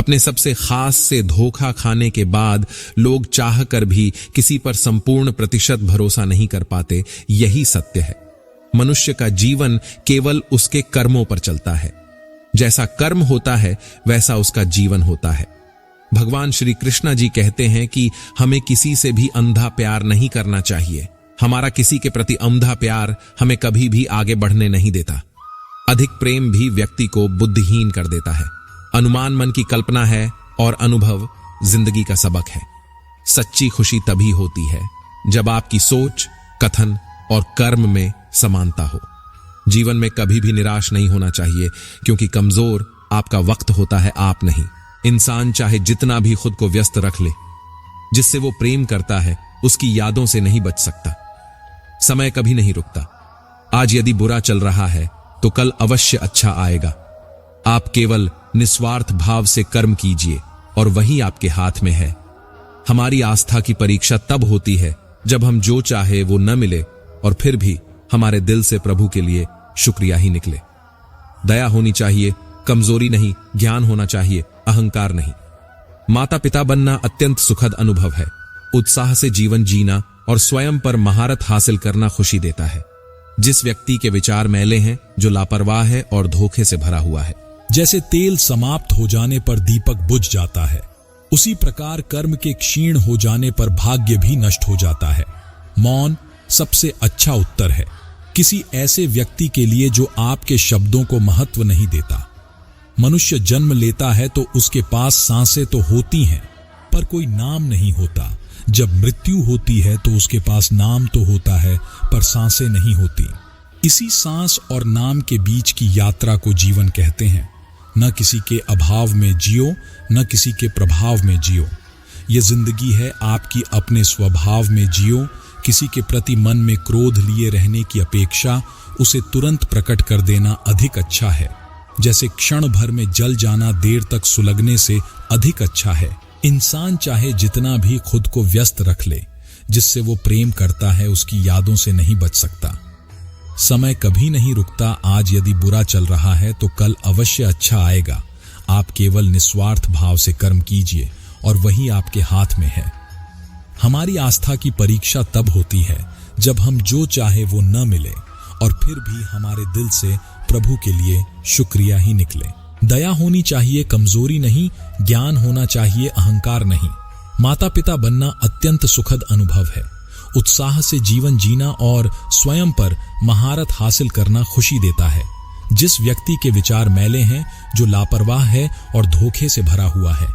अपने सबसे खास से धोखा खाने के बाद लोग चाह कर भी किसी पर संपूर्ण प्रतिशत भरोसा नहीं कर पाते। यही सत्य है। मनुष्य का जीवन केवल उसके कर्मों पर चलता है। जैसा कर्म होता है वैसा उसका जीवन होता है। भगवान श्री कृष्ण जी कहते हैं कि हमें किसी से भी अंधा प्यार नहीं करना चाहिए। हमारा किसी के प्रति अंधा प्यार हमें कभी भी आगे बढ़ने नहीं देता। अधिक प्रेम भी व्यक्ति को बुद्धिहीन कर देता है। अनुमान मन की कल्पना है और अनुभव जिंदगी का सबक है। सच्ची खुशी तभी होती है जब आपकी सोच, कथन और कर्म में समानता हो। जीवन में कभी भी निराश नहीं होना चाहिए, क्योंकि कमजोर आपका वक्त होता है, आप नहीं। इंसान चाहे जितना भी खुद को व्यस्त रख ले, जिससे वो प्रेम करता है उसकी यादों से नहीं बच सकता। समय कभी नहीं रुकता। आज यदि बुरा चल रहा है तो कल अवश्य अच्छा आएगा। आप केवल निस्वार्थ भाव से कर्म कीजिए और वही आपके हाथ में है। हमारी आस्था की परीक्षा तब होती है जब हम जो चाहे वो न मिले और फिर भी हमारे दिल से प्रभु के लिए शुक्रिया ही निकले। दया होनी चाहिए, कमजोरी नहीं। ज्ञान होना चाहिए, अहंकार नहीं। माता पिता बनना अत्यंत सुखद अनुभव है। उत्साह से जीवन जीना और स्वयं पर महारत हासिल करना खुशी देता है। जिस व्यक्ति के विचार मैले हैं, जो लापरवाह है और धोखे से भरा हुआ है। जैसे तेल समाप्त हो जाने पर दीपक बुझ जाता है, उसी प्रकार कर्म के क्षीण हो जाने पर भाग्य भी नष्ट हो जाता है। मौन सबसे अच्छा उत्तर है किसी ऐसे व्यक्ति के लिए जो आपके शब्दों को महत्व नहीं देता। मनुष्य जन्म लेता है तो उसके पास सांसें तो होती हैं, पर कोई नाम नहीं होता। जब मृत्यु होती है तो उसके पास नाम तो होता है, पर सांसें नहीं होती। इसी सांस और नाम के बीच की यात्रा को जीवन कहते हैं। न किसी के अभाव में जियो, न किसी के प्रभाव में जियो। ये जिंदगी है आपकी, अपने स्वभाव में जियो। किसी के प्रति मन में क्रोध लिए रहने की अपेक्षा उसे तुरंत प्रकट कर देना अधिक अच्छा है। जैसे क्षण भर में जल जाना देर तक सुलगने से अधिक अच्छा है। इंसान चाहे जितना भी खुद को व्यस्त रख ले, जिससे वो प्रेम करता है उसकी यादों से नहीं बच सकता। समय कभी नहीं रुकता। आज यदि बुरा चल रहा है तो कल अवश्य अच्छा आएगा। आप केवल निस्वार्थ भाव से कर्म कीजिए और वही आपके हाथ में है। हमारी आस्था की परीक्षा तब होती है जब हम जो चाहे वो न मिले और फिर भी हमारे दिल से प्रभु के लिए शुक्रिया ही निकले। दया होनी चाहिए, कमजोरी नहीं। ज्ञान होना चाहिए, अहंकार नहीं। माता पिता बनना अत्यंत सुखद अनुभव है। उत्साह से जीवन जीना और स्वयं पर महारत हासिल करना खुशी देता है। जिस व्यक्ति के विचार मैले हैं, जो लापरवाह है और धोखे से भरा हुआ है,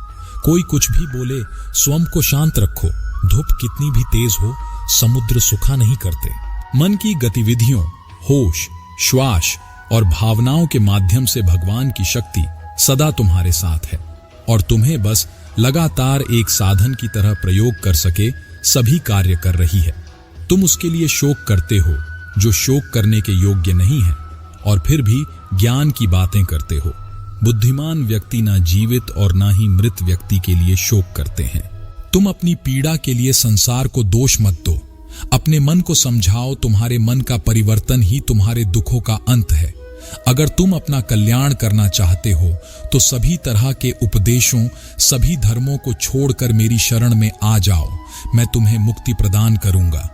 कोई कुछ भी बोले, स्वयं को शांत रखो। धूप कितनी भी तेज हो, समुद्र सुखा नहीं करते। मन की गतिविधियों, होश, श्वास और भावनाओं के माध्यम से भगवान की शक्ति सदा तुम्हारे साथ है और तुम्हें बस लगातार एक साधन की तरह प्रयोग कर सके सभी कार्य कर रही है। तुम उसके लिए शोक करते हो जो शोक करने के योग्य नहीं है और फिर भी ज्ञान की बातें करते हो। बुद्धिमान व्यक्ति ना जीवित और ना ही मृत व्यक्ति के लिए शोक करते हैं। तुम अपनी पीड़ा के लिए संसार को दोष मत दो। अपने मन को समझाओ, तुम्हारे मन का परिवर्तन ही तुम्हारे दुखों का अंत है। अगर तुम अपना कल्याण करना चाहते हो तो सभी तरह के उपदेशों, सभी धर्मों को छोड़कर मेरी शरण में आ जाओ। मैं तुम्हें मुक्ति प्रदान करूंगा।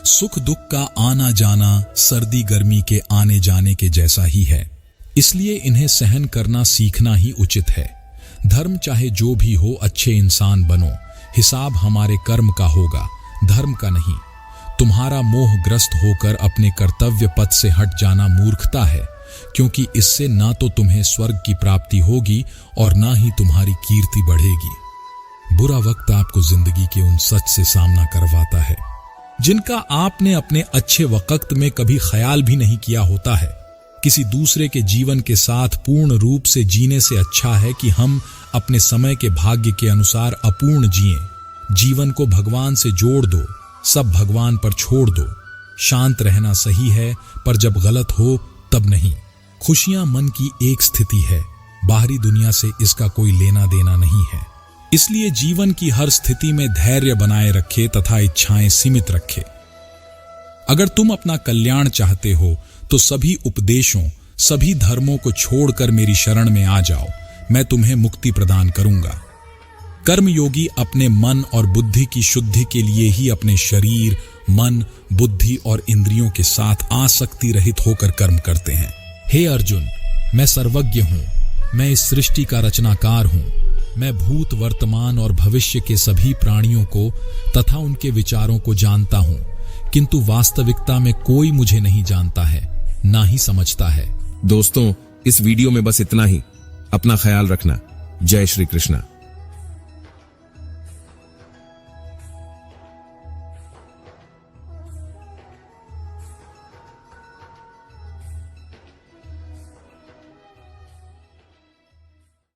सुख दुख का आना जाना सर्दी गर्मी के आने जाने के जैसा ही है, इसलिए इन्हें सहन करना सीखना ही उचित है। धर्म चाहे जो भी हो, अच्छे इंसान बनो। हिसाब हमारे कर्म का होगा, धर्म का नहीं। तुम्हारा मोहग्रस्त होकर अपने कर्तव्य पथ से हट जाना मूर्खता है, क्योंकि इससे ना तो तुम्हें स्वर्ग की प्राप्ति होगी और ना ही तुम्हारी कीर्ति बढ़ेगी। बुरा वक्त आपको जिंदगी के उन सच से सामना करवाता है जिनका आपने अपने अच्छे वक्त में कभी ख्याल भी नहीं किया होता है। किसी दूसरे के जीवन के साथ पूर्ण रूप से जीने से अच्छा है कि हम अपने समय के भाग्य के अनुसार अपूर्ण जिएं। जीवन को भगवान से जोड़ दो, सब भगवान पर छोड़ दो। शांत रहना सही है, पर जब गलत हो तब नहीं। खुशियां मन की एक स्थिति है, बाहरी दुनिया से इसका कोई लेना देना नहीं है। इसलिए जीवन की हर स्थिति में धैर्य बनाए रखे तथा इच्छाएं सीमित रखे। अगर तुम अपना कल्याण चाहते हो तो सभी उपदेशों, सभी धर्मों को छोड़कर मेरी शरण में आ जाओ। मैं तुम्हें मुक्ति प्रदान करूंगा। कर्मयोगी अपने मन और बुद्धि की शुद्धि के लिए ही अपने शरीर, मन, बुद्धि और इंद्रियों के साथ आसक्ति रहित होकर कर्म करते हैं। हे अर्जुन, मैं सर्वज्ञ हूं, मैं इस सृष्टि का रचनाकार हूं। मैं भूत, वर्तमान और भविष्य के सभी प्राणियों को तथा उनके विचारों को जानता हूं, किंतु वास्तविकता में कोई मुझे नहीं जानता है, ना ही समझता है। दोस्तों, इस वीडियो में बस इतना ही। अपना ख्याल रखना। जय श्री कृष्णा।